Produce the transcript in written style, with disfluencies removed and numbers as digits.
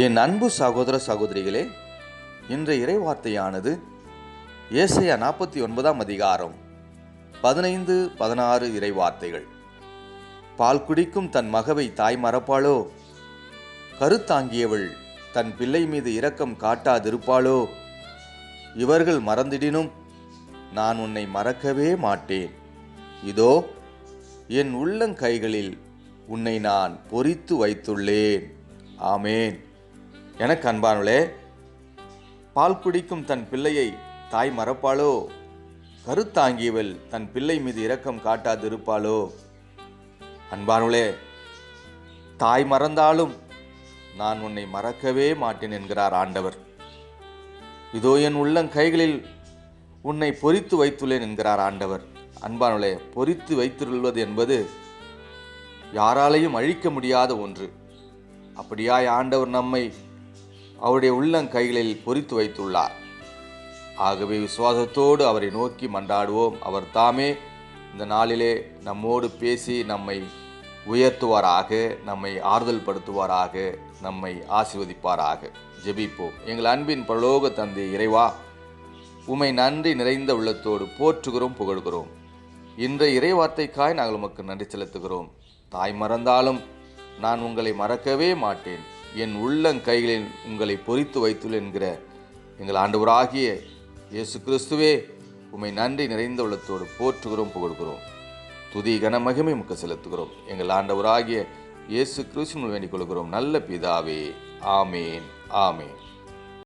என் அன்பு சகோதர சகோதரிகளே, இன்றைய இறைவார்த்தையானது ஏசாயா 49 அதிகாரம் 15, 16 இறைவார்த்தைகள். பால் குடிக்கும் தன் மகவை தாய் மறப்பாளோ? கருத்தாங்கியவள் தன் பிள்ளை மீது இரக்கம் காட்டாதிருப்பாளோ? இவர்கள் மறந்திடினும் நான் உன்னை மறக்கவே மாட்டேன். இதோ என் உள்ளங்கைகளில் உன்னை நான் பொறித்து வைத்துள்ளேன். ஆமேன். எனக்கு அன்பானவளே, பால் குடிக்கும் தன் பிள்ளையை தாய் மறப்பாளோ? கருத்தாங்கியவள் தன் பிள்ளை மீது இரக்கம் காட்டாதிருப்பாளோ? அன்பானவளே, தாய் மறந்தாலும் நான் உன்னை மறக்கவே மாட்டேன் என்கிறார் ஆண்டவர். இதோ என் உள்ளங்கைகளில் உன்னை பொறித்து வைத்துள்ளேன் என்கிறார் ஆண்டவர். அன்பானவளே, பொறித்து வைத்துள்ளது என்பது யாராலையும் அழிக்க முடியாத ஒன்று. அப்படியாய் ஆண்டவர் நம்மை அவருடைய உள்ளங்கைகளில் பொறித்து வைத்துள்ளார். ஆகவே விசுவாசத்தோடு அவரை நோக்கி மன்றாடுவோம். அவர் தாமே இந்த நாளிலே நம்மோடு பேசி நம்மை உயர்த்துவாராக, நம்மை ஆறுதல் படுத்துவாராக, நம்மை ஆசீர்வதிப்பாராக. ஜெபிப்போம். எங்கள் அன்பின் பரலோக தந்தை இறைவா, உம்மை நன்றி நிறைந்த உள்ளத்தோடு போற்றுகிறோம், புகழ்கிறோம். இன்றைய இறைவார்த்தைக்காய் நாங்கள் உமக்கு நன்றி செலுத்துகிறோம். தாய் மறந்தாலும் நான் உங்களை மறக்கவே மாட்டேன், என் உள்ளங்கைகளில் உங்களை பொறித்து வைத்துள்ளேன் என்கிற எங்கள் ஆண்டவராகிய இயேசு கிறிஸ்துவே, உம்மை நன்றி நிறைந்த உள்ளத்தோடு போற்றுகிறோம், புகழ்கிறோம். துதி கன மகிமை உமக்கு செலுத்துகிறோம். எங்கள் ஆண்டவராகிய இயேசு கிறிஸ்துவின் வேண்டிக் கொள்கிறோம் நல்ல பிதாவே. ஆமேன், ஆமேன்.